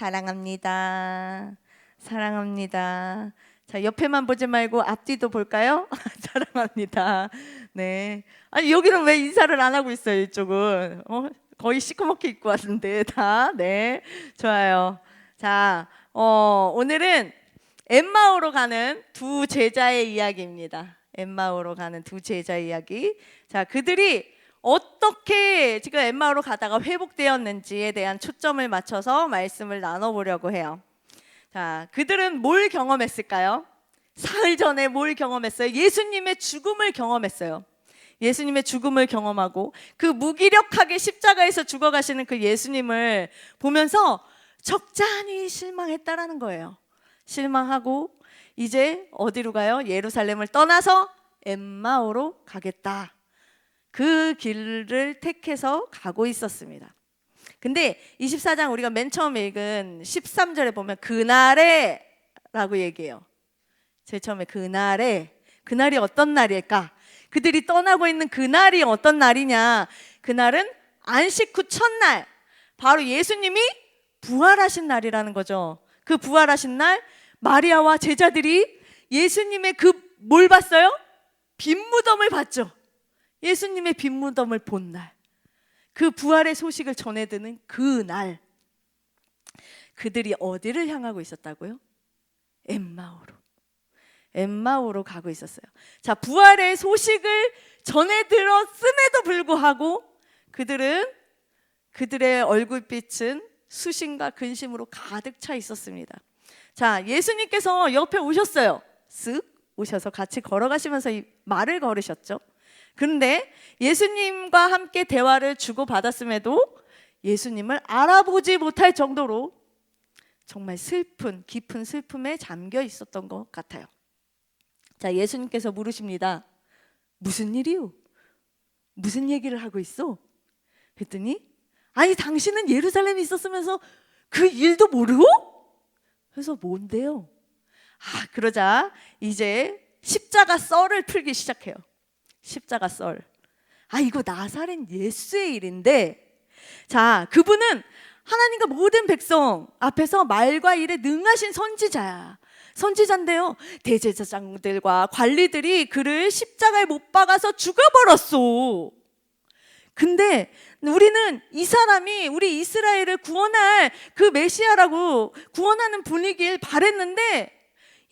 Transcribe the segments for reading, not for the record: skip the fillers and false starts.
사랑합니다. 사랑합니다. 자, 옆에만 보지 말고 앞뒤도 볼까요? 사랑합니다. 네. 아니, 여기는 왜 인사를 안 하고 있어요, 이쪽은? 거의 시커멓게 입고 왔는데, 다. 네. 좋아요. 자, 오늘은 엠마오로 가는 두 제자의 이야기입니다. 엠마오로 가는 두 제자 이야기. 자, 그들이 어떻게 지금 엠마오로 가다가 회복되었는지에 대한 초점을 맞춰서 말씀을 나눠보려고 해요. 자, 그들은 뭘 경험했을까요? 사흘 전에 뭘 경험했어요? 예수님의 죽음을 경험했어요. 예수님의 죽음을 경험하고 그 무기력하게 십자가에서 죽어가시는 그 예수님을 보면서 적잖이 실망했다라는 거예요. 실망하고 이제 어디로 가요? 예루살렘을 떠나서 엠마오로 가겠다. 그 길을 택해서 가고 있었습니다. 근데 24장 우리가 맨 처음 읽은 13절에 보면 그날에 라고 얘기해요. 제일 처음에 그날이 어떤 날일까? 그들이 떠나고 있는 그날이 어떤 날이냐? 그날은 안식 후 첫날, 바로 예수님이 부활하신 날이라는 거죠. 그 부활하신 날 마리아와 제자들이 예수님의 그 뭘 봤어요? 빈 무덤을 봤죠. 예수님의 빈 무덤을 본 날, 그 부활의 소식을 전해드는 그 날, 그들이 어디를 향하고 있었다고요? 엠마오로 가고 있었어요. 자, 부활의 소식을 전해들었음에도 불구하고 그들의 얼굴빛은 수심과 근심으로 가득 차 있었습니다. 자, 예수님께서 옆에 오셨어요. 쓱 오셔서 같이 걸어가시면서 이 말을 걸으셨죠. 그런데 예수님과 함께 대화를 주고받았음에도 예수님을 알아보지 못할 정도로 정말 깊은 슬픔에 잠겨 있었던 것 같아요. 자, 예수님께서 물으십니다. 무슨 일이요? 무슨 얘기를 하고 있어? 그랬더니 아니 당신은 예루살렘에 있었으면서 그 일도 모르고? 그래서 뭔데요? 그러자 이제 십자가 썰을 풀기 시작해요. 십자가 썰. 이거 나사렛 예수의 일인데, 자, 그분은 하나님과 모든 백성 앞에서 말과 일에 능하신 선지자인데요. 대제사장들과 관리들이 그를 십자가에 못 박아서 죽여버렸어. 근데 우리는 이 사람이 우리 이스라엘을 구원할 그 메시아라고 구원하는 분이길 바랬는데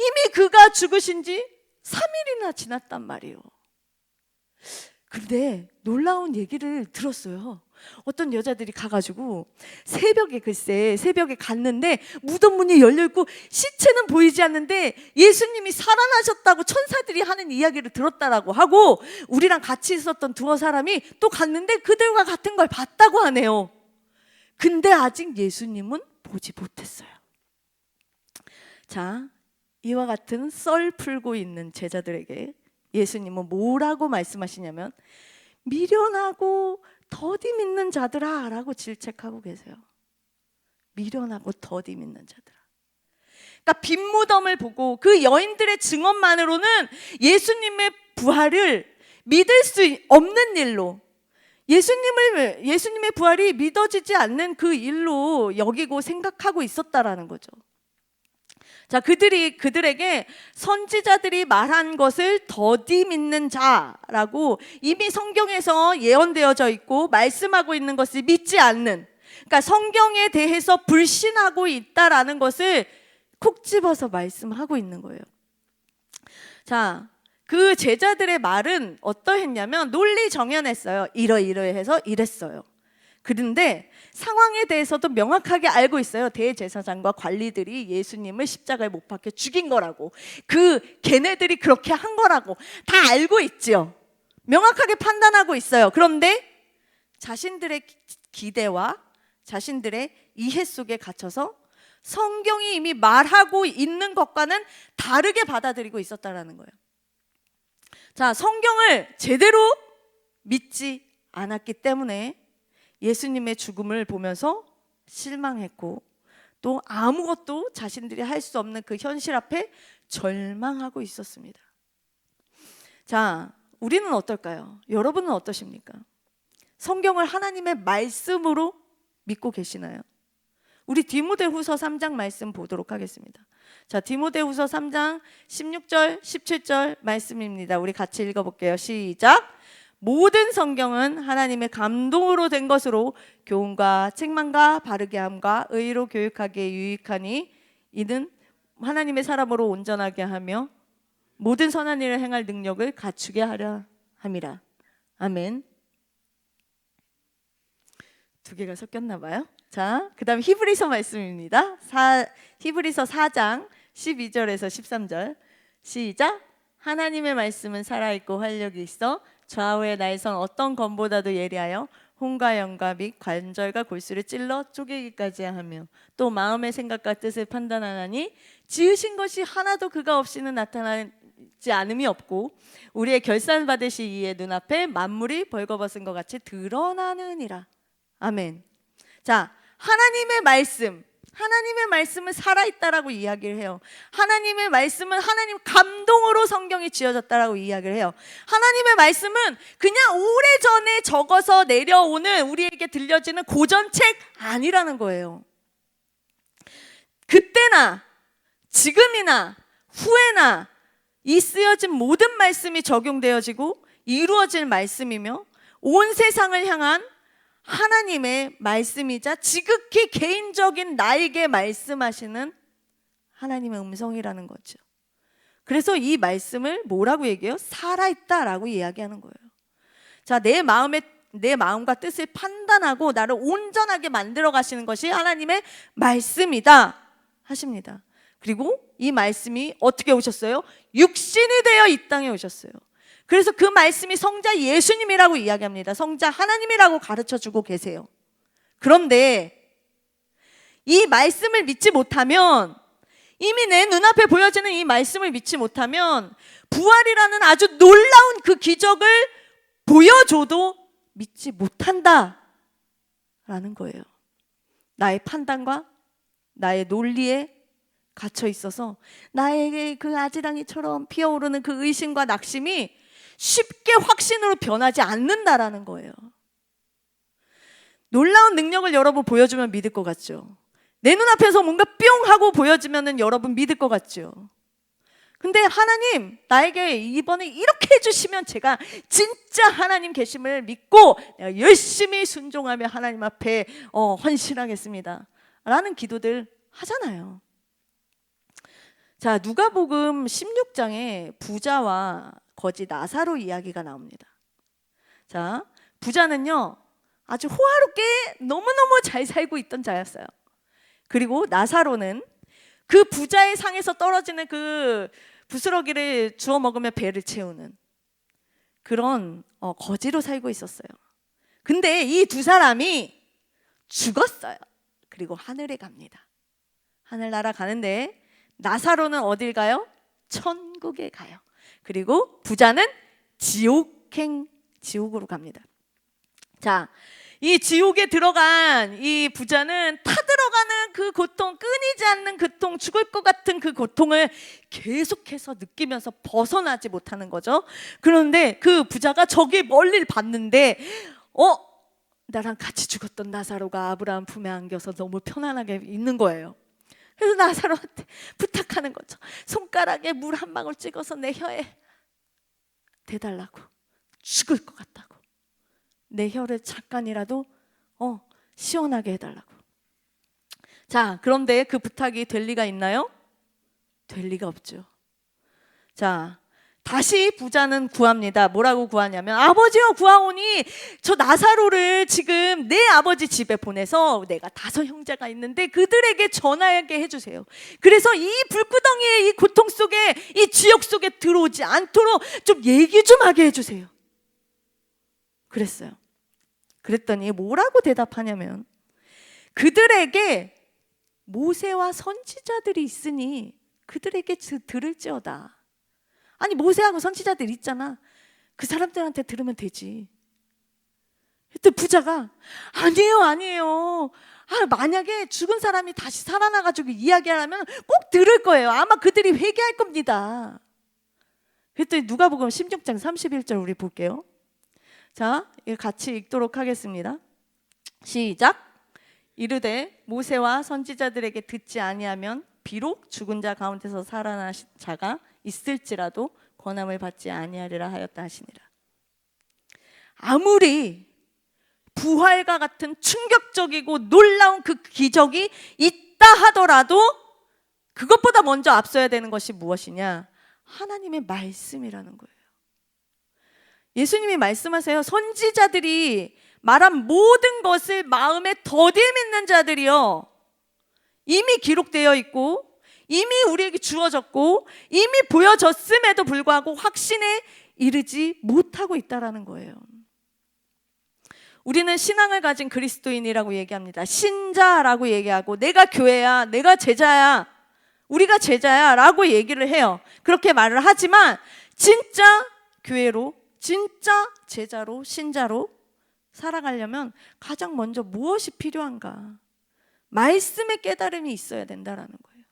이미 그가 죽으신 지 3일이나 지났단 말이에요. 근데 놀라운 얘기를 들었어요. 어떤 여자들이 가가지고 새벽에 갔는데 무덤 문이 열려있고 시체는 보이지 않는데 예수님이 살아나셨다고 천사들이 하는 이야기를 들었다라고 하고, 우리랑 같이 있었던 두어 사람이 또 갔는데 그들과 같은 걸 봤다고 하네요. 근데 아직 예수님은 보지 못했어요. 자, 이와 같은 썰 풀고 있는 제자들에게 예수님은 뭐라고 말씀하시냐면 미련하고 더디 믿는 자들아 라고 질책하고 계세요. 미련하고 더디 믿는 자들아. 그러니까 빈 무덤을 보고 그 여인들의 증언만으로는 예수님의 부활을 믿을 수 없는 일로, 예수님의 부활이 믿어지지 않는 그 일로 여기고 생각하고 있었다라는 거죠. 자, 그들에게 선지자들이 말한 것을 더디 믿는 자라고 이미 성경에서 예언되어져 있고 말씀하고 있는 것을 믿지 않는, 그러니까 성경에 대해서 불신하고 있다라는 것을 콕 집어서 말씀하고 있는 거예요. 자, 그 제자들의 말은 어떠했냐면 논리정연했어요. 이러이러해서 이랬어요. 그런데 상황에 대해서도 명확하게 알고 있어요. 대제사장과 관리들이 예수님을 십자가에 못 박혀 죽인 거라고, 걔네들이 그렇게 한 거라고 다 알고 있지요. 명확하게 판단하고 있어요. 그런데 자신들의 기대와 자신들의 이해 속에 갇혀서 성경이 이미 말하고 있는 것과는 다르게 받아들이고 있었다라는 거예요. 자, 성경을 제대로 믿지 않았기 때문에 예수님의 죽음을 보면서 실망했고, 또 아무것도 자신들이 할 수 없는 그 현실 앞에 절망하고 있었습니다. 자, 우리는 어떨까요? 여러분은 어떠십니까? 성경을 하나님의 말씀으로 믿고 계시나요? 우리 디모데후서 3장 말씀 보도록 하겠습니다. 자, 디모데후서 3장 16절, 17절 말씀입니다. 우리 같이 읽어볼게요. 시작. 모든 성경은 하나님의 감동으로 된 것으로 교훈과 책망과 바르게 함과 의로 교육하기에 유익하니 이는 하나님의 사람으로 온전하게 하며 모든 선한 일을 행할 능력을 갖추게 하려 함이라. 아멘. 두 개가 섞였나 봐요. 자, 그 다음 히브리서 말씀입니다. 히브리서 4장 12절에서 13절 시작. 하나님의 말씀은 살아있고 활력이 있어 좌우의 날선 어떤 검보다도 예리하여 혼과 영과 및 관절과 골수를 찔러 쪼개기까지 하며 또 마음의 생각과 뜻을 판단하나니 지으신 것이 하나도 그가 없이는 나타나지 않음이 없고 우리의 결산받으실 이의 눈앞에 만물이 벌거벗은 것 같이 드러나느니라. 아멘. 자, 하나님의 말씀은 살아있다라고 이야기를 해요. 하나님의 말씀은 하나님 감동으로 성경이 지어졌다라고 이야기를 해요. 하나님의 말씀은 그냥 오래전에 적어서 내려오는 우리에게 들려지는 고전책 아니라는 거예요. 그때나 지금이나 후에나 이 쓰여진 모든 말씀이 적용되어지고 이루어질 말씀이며 온 세상을 향한 하나님의 말씀이자 지극히 개인적인 나에게 말씀하시는 하나님의 음성이라는 거죠. 그래서 이 말씀을 뭐라고 얘기해요? 살아있다라고 이야기하는 거예요. 자, 내 마음과 뜻을 판단하고 나를 온전하게 만들어 가시는 것이 하나님의 말씀이다 하십니다. 그리고 이 말씀이 어떻게 오셨어요? 육신이 되어 이 땅에 오셨어요. 그래서 그 말씀이 성자 예수님이라고 이야기합니다. 성자 하나님이라고 가르쳐주고 계세요. 그런데 이 말씀을 믿지 못하면, 이미 내 눈앞에 보여지는 이 말씀을 믿지 못하면 부활이라는 아주 놀라운 그 기적을 보여줘도 믿지 못한다 라는 거예요. 나의 판단과 나의 논리에 갇혀 있어서 나에게 그 아지랑이처럼 피어오르는 그 의심과 낙심이 쉽게 확신으로 변하지 않는다라는 거예요. 놀라운 능력을 여러분 보여주면 믿을 것 같죠? 내 눈앞에서 뭔가 뿅 하고 보여지면 여러분 믿을 것 같죠? 근데 하나님 나에게 이번에 이렇게 해주시면 제가 진짜 하나님 계심을 믿고 내가 열심히 순종하며 하나님 앞에 헌신하겠습니다 라는 기도들 하잖아요. 자, 누가복음 16장에 부자와 거지 나사로 이야기가 나옵니다. 자, 부자는요 아주 호화롭게 너무너무 잘 살고 있던 자였어요. 그리고 나사로는 그 부자의 상에서 떨어지는 그 부스러기를 주워 먹으며 배를 채우는 그런 거지로 살고 있었어요. 근데 이 두 사람이 죽었어요. 그리고 하늘에 갑니다. 하늘나라 가는데 나사로는 어딜 가요? 천국에 가요. 그리고 부자는 지옥으로 갑니다. 자, 이 지옥에 들어간 이 부자는 타들어가는 그 고통, 끊이지 않는 고통, 죽을 것 같은 그 고통을 계속해서 느끼면서 벗어나지 못하는 거죠. 그런데 그 부자가 저기 멀리를 봤는데 나랑 같이 죽었던 나사로가 아브라함 품에 안겨서 너무 편안하게 있는 거예요. 그래서 나사로한테 부탁하는 거죠. 손가락에 물 한 방울 찍어서 내 혀에 대달라고. 죽을 것 같다고. 내 혀를 잠깐이라도 시원하게 해달라고. 자, 그런데 그 부탁이 될 리가 있나요? 될 리가 없죠. 자, 다시 부자는 구합니다. 뭐라고 구하냐면, 아버지여 구하오니 저 나사로를 지금 내 아버지 집에 보내서 내가 5 형제가 있는데 그들에게 전하게 해주세요. 그래서 이 불구덩이의 이 고통 속에, 이 지옥 속에 들어오지 않도록 좀 얘기 좀 하게 해주세요. 그랬어요. 그랬더니 뭐라고 대답하냐면, 그들에게 모세와 선지자들이 있으니 그들에게 들을지어다. 아니, 모세하고 선지자들 있잖아. 그 사람들한테 들으면 되지. 그때 부자가 아니에요. 만약에 죽은 사람이 다시 살아나가지고 이야기하려면 꼭 들을 거예요. 아마 그들이 회개할 겁니다. 그랬더니 누가복음 16장 31절 우리 볼게요. 자, 같이 읽도록 하겠습니다. 시작. 이르되 모세와 선지자들에게 듣지 아니하면 비록 죽은 자 가운데서 살아난 자가 있을지라도 권함을 받지 아니하리라 하였다 하시니라. 아무리 부활과 같은 충격적이고 놀라운 그 기적이 있다 하더라도 그것보다 먼저 앞서야 되는 것이 무엇이냐? 하나님의 말씀이라는 거예요. 예수님이 말씀하세요. 선지자들이 말한 모든 것을 마음에 더디 믿는 자들이요, 이미 기록되어 있고 이미 우리에게 주어졌고 이미 보여졌음에도 불구하고 확신에 이르지 못하고 있다라는 거예요. 우리는 신앙을 가진 그리스도인이라고 얘기합니다. 신자라고 얘기하고 내가 교회야, 내가 제자야, 우리가 제자야 라고 얘기를 해요. 그렇게 말을 하지만 진짜 교회로, 진짜 제자로, 신자로 살아가려면 가장 먼저 무엇이 필요한가? 말씀의 깨달음이 있어야 된다라는 거예요.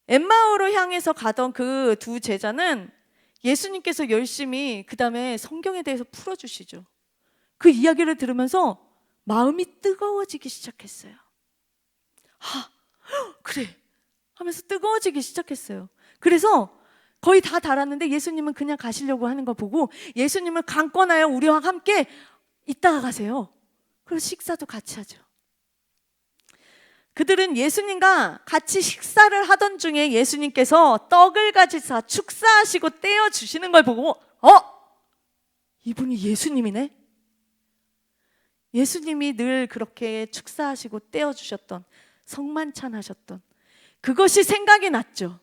엠마오로 향해서 가던 그 두 제자는 예수님께서 열심히 그 다음에 성경에 대해서 풀어주시죠. 그 이야기를 들으면서 마음이 뜨거워지기 시작했어요. 그래 하면서 뜨거워지기 시작했어요. 그래서 거의 다 달았는데 예수님은 그냥 가시려고 하는 거 보고 예수님을 강권하여 우리와 함께 이따가 가세요. 그리고 식사도 같이 하죠. 그들은 예수님과 같이 식사를 하던 중에 예수님께서 떡을 가지사 축사하시고 떼어주시는 걸 보고 이분이 예수님이네? 예수님이 늘 그렇게 축사하시고 떼어주셨던, 성만찬 하셨던 그것이 생각이 났죠.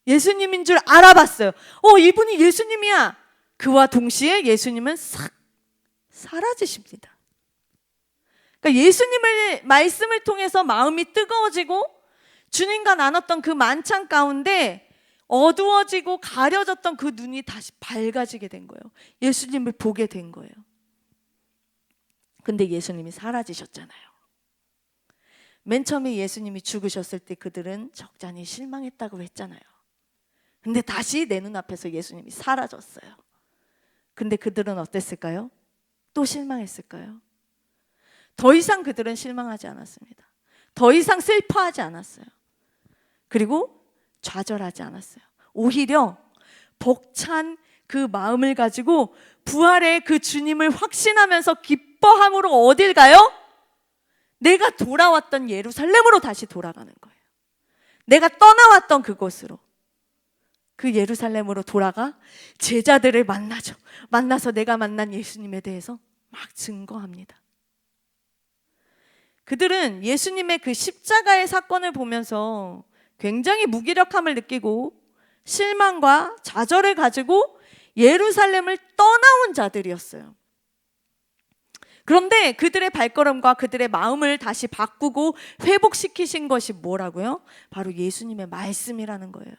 예수님인 줄 알아봤어요. 이분이 예수님이야. 그와 동시에 예수님은 싹 사라지십니다. 그러니까 예수님의 말씀을 통해서 마음이 뜨거워지고 주님과 나눴던 그 만찬 가운데 어두워지고 가려졌던 그 눈이 다시 밝아지게 된 거예요. 예수님을 보게 된 거예요. 근데 예수님이 사라지셨잖아요. 맨 처음에 예수님이 죽으셨을 때 그들은 적잖이 실망했다고 했잖아요. 근데 다시 내 눈앞에서 예수님이 사라졌어요. 근데 그들은 어땠을까요? 또 실망했을까요? 더 이상 그들은 실망하지 않았습니다. 더 이상 슬퍼하지 않았어요. 그리고 좌절하지 않았어요. 오히려 벅찬 그 마음을 가지고 부활의 그 주님을 확신하면서 기뻐함으로 어딜 가요? 내가 돌아왔던 예루살렘으로 다시 돌아가는 거예요. 내가 떠나왔던 그곳으로, 그 예루살렘으로 돌아가 제자들을 만나죠. 만나서 내가 만난 예수님에 대해서 막 증거합니다. 그들은 예수님의 그 십자가의 사건을 보면서 굉장히 무기력함을 느끼고 실망과 좌절을 가지고 예루살렘을 떠나온 자들이었어요. 그런데 그들의 발걸음과 그들의 마음을 다시 바꾸고 회복시키신 것이 뭐라고요? 바로 예수님의 말씀이라는 거예요.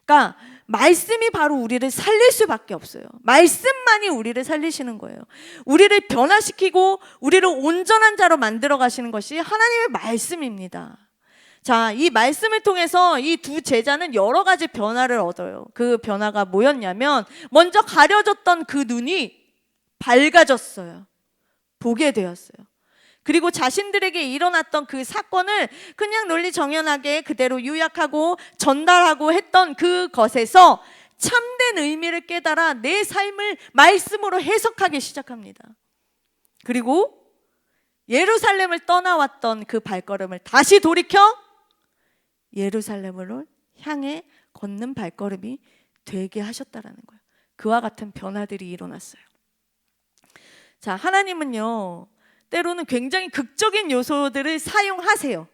그러니까 말씀이 바로 우리를 살릴 수밖에 없어요. 말씀만이 우리를 살리시는 거예요. 우리를 변화시키고 우리를 온전한 자로 만들어 가시는 것이 하나님의 말씀입니다. 자, 이 말씀을 통해서 이 두 제자는 여러 가지 변화를 얻어요. 그 변화가 뭐였냐면 먼저 가려졌던 그 눈이 밝아졌어요. 보게 되었어요. 그리고 자신들에게 일어났던 그 사건을 그냥 논리정연하게 그대로 요약하고 전달하고 했던 그것에서 참된 의미를 깨달아 내 삶을 말씀으로 해석하기 시작합니다. 그리고 예루살렘을 떠나왔던 그 발걸음을 다시 돌이켜 예루살렘으로 향해 걷는 발걸음이 되게 하셨다라는 거예요. 그와 같은 변화들이 일어났어요. 자, 하나님은요, 때로는 굉장히 극적인 요소들을 사용하세요.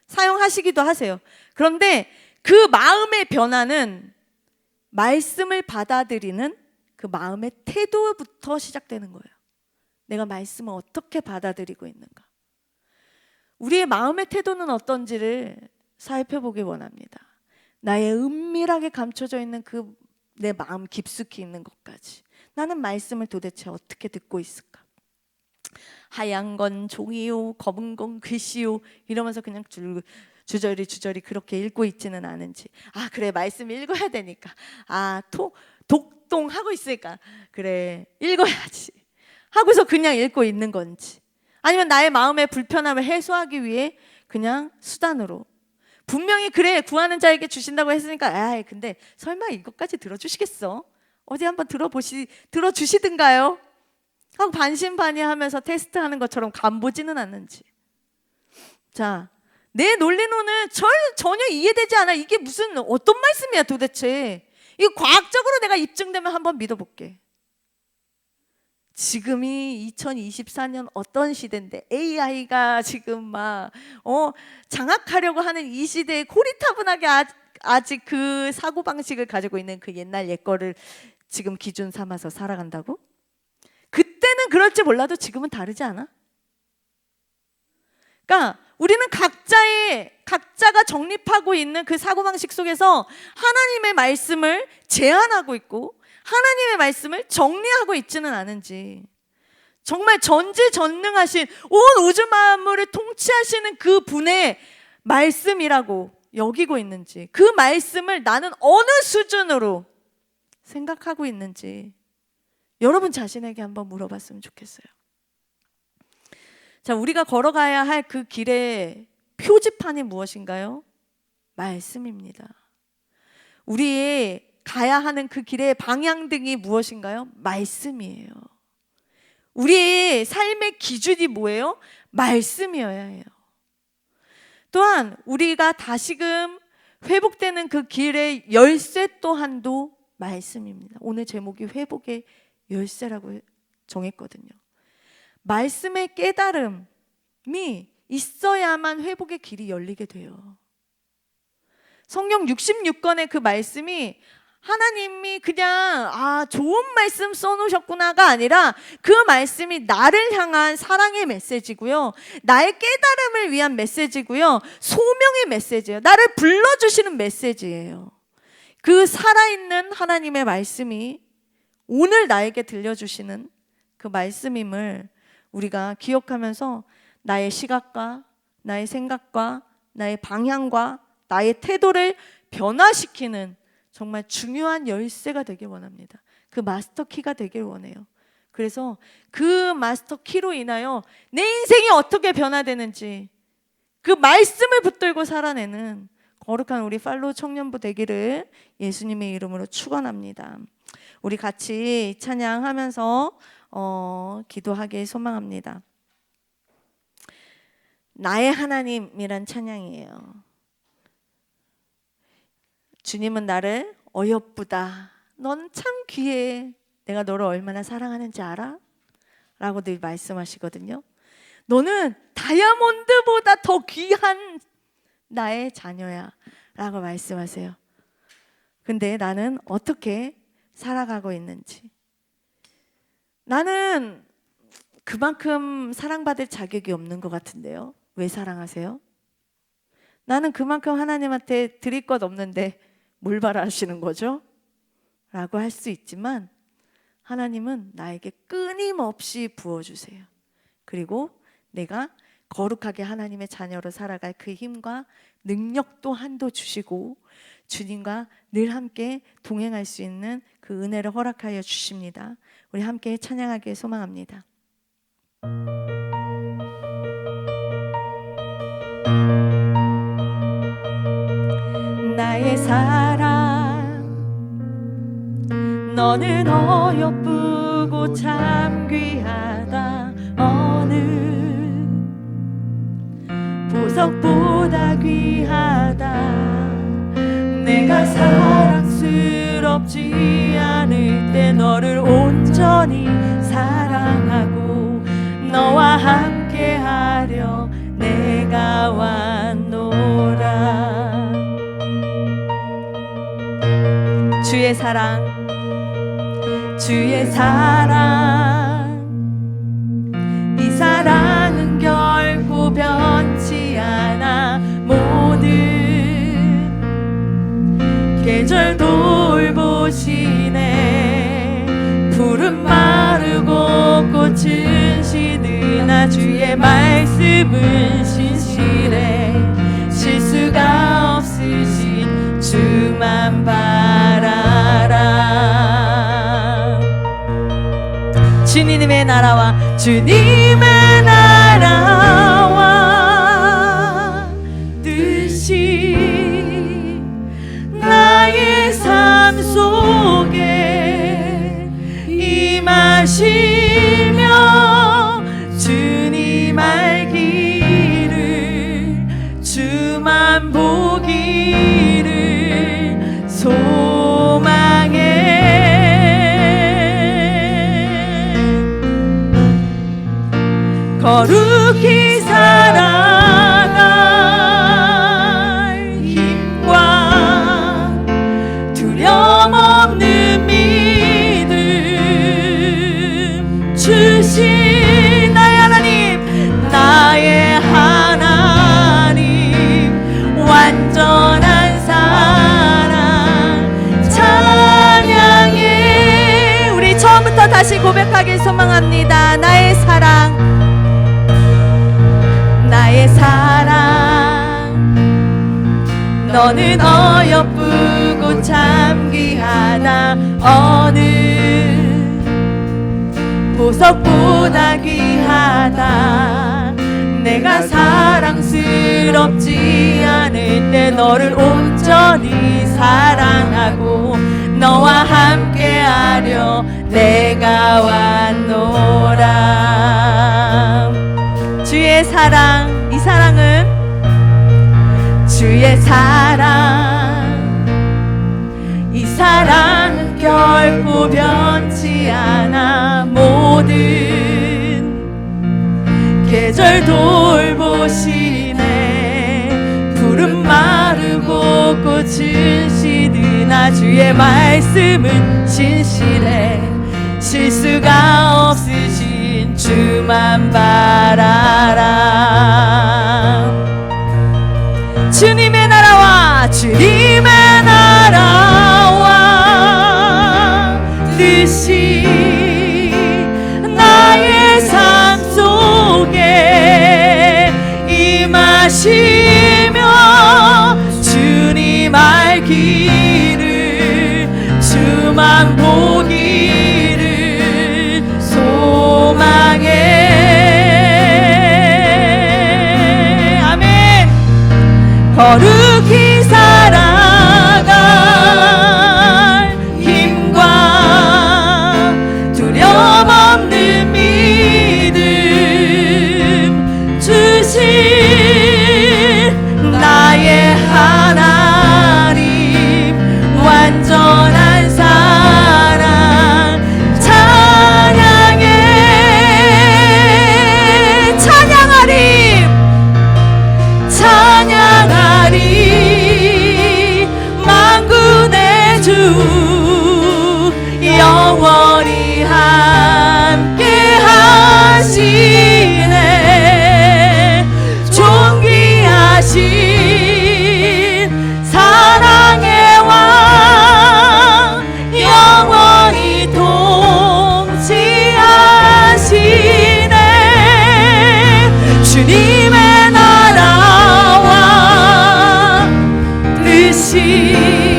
사용하시기도 하세요. 그런데 그 마음의 변화는 말씀을 받아들이는 그 마음의 태도부터 시작되는 거예요. 내가 말씀을 어떻게 받아들이고 있는가. 우리의 마음의 태도는 어떤지를 살펴보기 원합니다. 나의 은밀하게 감춰져 있는 그 내 마음 깊숙이 있는 것까지. 나는 말씀을 도대체 어떻게 듣고 있을까? 하얀 건 종이요, 검은 건 글씨요 이러면서 그냥 주저리 그렇게 읽고 있지는 않은지, 그래 말씀 읽어야 되니까, 독동하고 있으니까 그래 읽어야지 하고서 그냥 읽고 있는 건지, 아니면 나의 마음의 불편함을 해소하기 위해 그냥 수단으로. 분명히 그래 구하는 자에게 주신다고 했으니까 아이 근데 설마 이것까지 들어주시겠어? 어디 한번 들어주시든가요? 하고 반신반의하면서 테스트하는 것처럼 간보지는 않는지. 자, 내 논리로는 전혀 이해되지 않아. 이게 무슨 어떤 말씀이야 도대체. 이거 과학적으로 내가 입증되면 한번 믿어볼게. 지금이 2024년 어떤 시대인데 AI가 지금 막 장악하려고 하는 이 시대에 고리타분하게 아직 그 사고방식을 가지고 있는 그 옛날 옛거를 지금 기준 삼아서 살아간다고? 그때는 그럴지 몰라도 지금은 다르지 않아? 그러니까 우리는 각자가 정립하고 있는 그 사고방식 속에서 하나님의 말씀을 제안하고 있고 하나님의 말씀을 정리하고 있지는 않은지, 정말 전지전능하신 온 우주 만물을 통치하시는 그 분의 말씀이라고 여기고 있는지, 그 말씀을 나는 어느 수준으로 생각하고 있는지 여러분 자신에게 한번 물어봤으면 좋겠어요. 자, 우리가 걸어가야 할 그 길의 표지판이 무엇인가요? 말씀입니다. 우리의 가야 하는 그 길의 방향등이 무엇인가요? 말씀이에요. 우리의 삶의 기준이 뭐예요? 말씀이어야 해요. 또한 우리가 다시금 회복되는 그 길의 열쇠 또한도 말씀입니다. 오늘 제목이 회복의 열쇠라고 정했거든요. 말씀의 깨달음이 있어야만 회복의 길이 열리게 돼요. 성경 66권의 그 말씀이 하나님이 그냥 좋은 말씀 써놓으셨구나가 아니라 그 말씀이 나를 향한 사랑의 메시지고요, 나의 깨달음을 위한 메시지고요, 소명의 메시지예요. 나를 불러주시는 메시지예요. 그 살아있는 하나님의 말씀이 오늘 나에게 들려주시는 그 말씀임을 우리가 기억하면서 나의 시각과 나의 생각과 나의 방향과 나의 태도를 변화시키는 정말 중요한 열쇠가 되길 원합니다. 그 마스터 키가 되길 원해요. 그래서 그 마스터 키로 인하여 내 인생이 어떻게 변화되는지 그 말씀을 붙들고 살아내는 거룩한 우리 팔로우 청년부 되기를 예수님의 이름으로 축원합니다. 우리 같이 찬양하면서 기도하길 소망합니다. 나의 하나님이란 찬양이에요. 주님은 나를 어여쁘다, 넌 참 귀해, 내가 너를 얼마나 사랑하는지 알아? 라고 늘 말씀하시거든요. 너는 다이아몬드보다 더 귀한 나의 자녀야 라고 말씀하세요. 근데 나는 어떻게 살아가고 있는지, 나는 그만큼 사랑받을 자격이 없는 것 같은데요. 왜 사랑하세요? 나는 그만큼 하나님한테 드릴 것 없는데 뭘 바라시는 거죠? 라고 할 수 있지만 하나님은 나에게 끊임없이 부어주세요. 그리고 내가 거룩하게 하나님의 자녀로 살아갈 그 힘과 능력 또한도 주시고 주님과 늘 함께 동행할 수 있는 그 은혜를 허락하여 주십니다. 우리 함께 찬양하길 소망합니다. 나의 사랑, 너는 어여쁘고 참 귀하다. 어느 보석보다 귀하다. 내가 사랑스럽지 않을 때 너를 온전히 사랑하고 너와 함께하려 내가 왔노라. 주의 사랑, 주의 사랑, 이 사랑은 결코 변치 않아. 모든 계절 돌보시네. 푸른 마르고 꽃은 시드나 주의 말씀은 신실해. 실수가 없으신 주만 바라라. 주님의 나라와 주님의 나라와 뜻이 나의 삶 속에 임하시며 주님 알기를 주만 보기를 소망해 거룩히 살아갈 힘과 두려움 없는 믿음 주신 나의 하나님 나의 하나님 완전한 사랑 찬양해. 우리 처음부터 다시 고백하길 소망합니다. 나의 사랑 나의 사랑 너는 어여쁘고 참귀하다 어느 보석보다 귀하다 내가 사랑스럽지 않을 때 너를 온전히 사랑하고 너와 함께하려 내가 왔노라. 주의 사랑, 이 사랑은 주의 사랑, 이 사랑 결코 변치 않아. 모든 계절 돌보시네. 푸른 마르고 꽃은 시드나 주의 말씀은 신실해. 실수가 없으신 주만 바라라. 주님의 나라와 주님의 나라와 뜻이 나의 삶 속에 임하시며 주님 알기를 주만 보기를 소망해. 아멘. 거룩히 살아갈 힘과 두려움 없는 믿음 주신 나의 하나님 완전한 사랑 찬양해. 찬양하리 찬양하리 만군의 주 영원히 함께 하시네. 존귀하신 사랑의 왕 영원히 통치하시네. 주님의 나라와 뜻이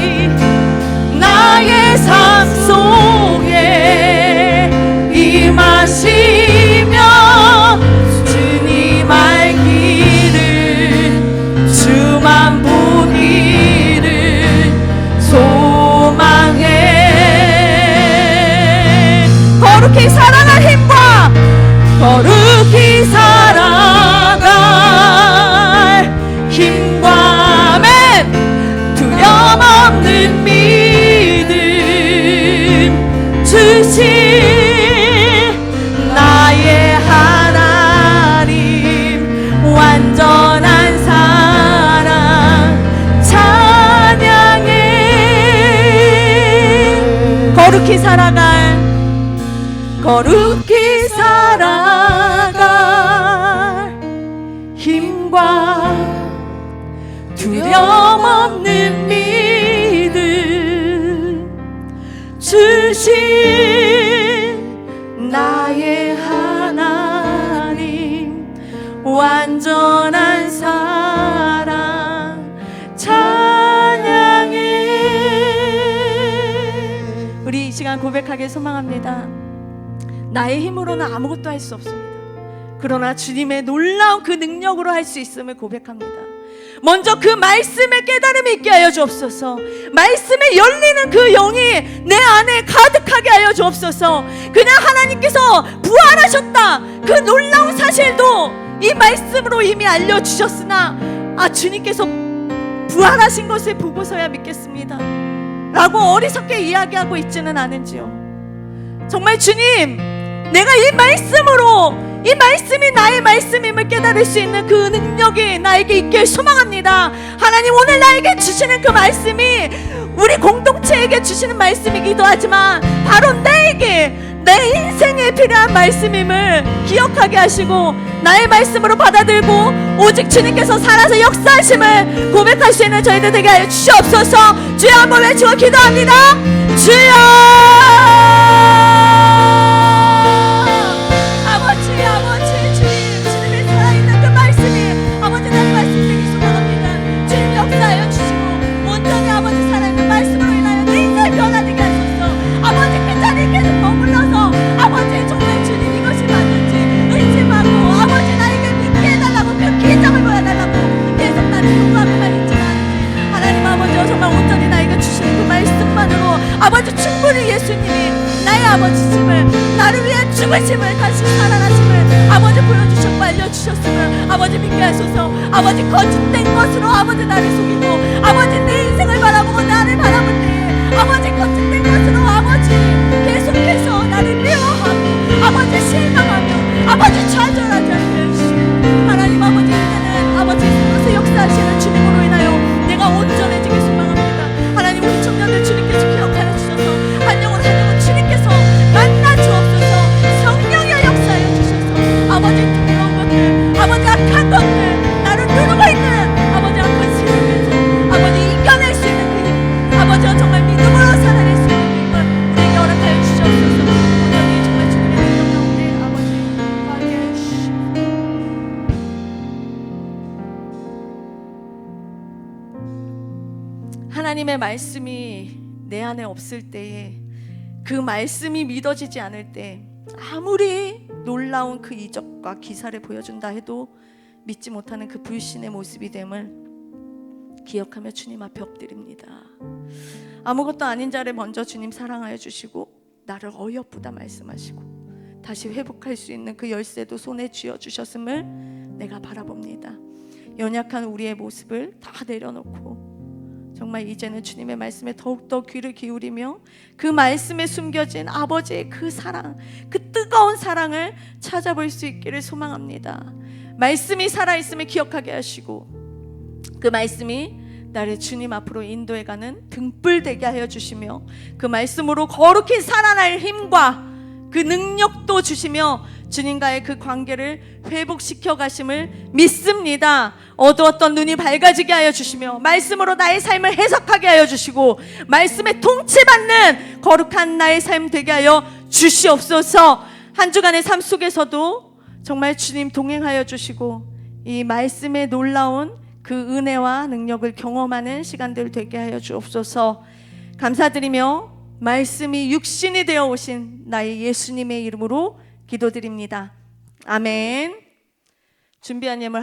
나의 삶 속에 임하시며 주님 알기를 주만 보기를 소망해. 거룩히 살아갈 힘과 거룩히 살아갈 힘과 아멘. 두려움 없는 믿음 주신 나의 하나님 완전한 사랑 찬양해. 거룩히 살아갈 거룩히 살아갈 힘과 두려움 없는 믿음 주신 나의 하나님 완전한 사랑 찬양해. 우리 이 시간 고백하길 소망합니다. 나의 힘으로는 아무것도 할 수 없습니다. 그러나 주님의 놀라운 그 능력으로 할 수 있음을 고백합니다. 먼저 그 말씀의 깨달음이 있게 하여 주옵소서. 말씀에 열리는 그 영이 내 안에 가득하게 하여 주옵소서. 그냥 하나님께서 부활하셨다, 그 놀라운 사실도 이 말씀으로 이미 알려주셨으나 주님께서 부활하신 것을 보고서야 믿겠습니다 라고 어리석게 이야기하고 있지는 않은지요. 정말 주님, 내가 이 말씀으로, 이 말씀이 나의 말씀임을 깨달을 수 있는 그 능력이 나에게 있길 소망합니다. 하나님, 오늘 나에게 주시는 그 말씀이 우리 공동체에게 주시는 말씀이기도 하지만 바로 나에게, 내 인생에 필요한 말씀임을 기억하게 하시고 나의 말씀으로 받아들고 오직 주님께서 살아서 역사하심을 고백할 수 있는 저희들 되게 하여 주시옵소서. 주여 한번 외치고 기도합니다. 주여! 아버지, 충분히 예수님이 나의 아버지심을, 나를 위해 죽으심을, 다시 살아나심을 아버지 보여주셨고 알려주셨음을 아버지 믿게 하소서. 아버지, 거짓된 것으로 아버지 나를 속이고 아버지 내 인생을 바라보고 나를 바라볼 때 아버지 거짓된 것으로 아버지 계속해서 나를 미워하고 아버지 실망하며 아버지 좌절하지 않게 해주시고 하나님, 아버지 이제는 아버지 그것을 역사하시는 주님으로 인하여 내가 온전해지길 소망합니다. 하나님, 우리 청년들 주님께서 기억하여 주셔서 한 영혼 한 영혼 주님께서 만나 주옵소서. 성령의 역사하여 주셔서 아버지 두려운 것들, 아버지 악한 것들, 나를 누르고 있는 아버지 악한 시련에서 아버지 이겨낼 수 있는 그 힘, 아버지와 정말 믿음으로 살아낼 수 있는 힘을 우리에게 허락하여 주시옵소서. 온전히 정말 주님의 능력 가운데 아버지 거하게 하여 주시옵소서. 하나님의 말씀이 내 안에 없을 때에, 그 말씀이 믿어지지 않을 때 아무리 놀라운 그 이적과 기사를 보여준다 해도 믿지 못하는 그 불신의 모습이 됨을 기억하며 주님 앞에 엎드립니다. 아무것도 아닌 자를 먼저 주님 사랑하여 주시고 나를 어여쁘다 말씀하시고 다시 회복할 수 있는 그 열쇠도 손에 쥐어 주셨음을 내가 바라봅니다. 연약한 우리의 모습을 다 내려놓고 정말 이제는 주님의 말씀에 더욱더 귀를 기울이며 그 말씀에 숨겨진 아버지의 그 사랑, 그 뜨거운 사랑을 찾아볼 수 있기를 소망합니다. 말씀이 살아있음을 기억하게 하시고 그 말씀이 나를 주님 앞으로 인도해가는 등불 되게 하여 주시며 그 말씀으로 거룩히 살아날 힘과 그 능력도 주시며 주님과의 그 관계를 회복시켜 가심을 믿습니다. 어두웠던 눈이 밝아지게 하여 주시며 말씀으로 나의 삶을 해석하게 하여 주시고 말씀에 통치받는 거룩한 나의 삶 되게 하여 주시옵소서. 한 주간의 삶 속에서도 정말 주님 동행하여 주시고 이 말씀의 놀라운 그 은혜와 능력을 경험하는 시간들 되게 하여 주옵소서. 감사드리며 말씀이 육신이 되어 오신 나의 예수님의 이름으로 기도드립니다. 아멘. 준비한 예물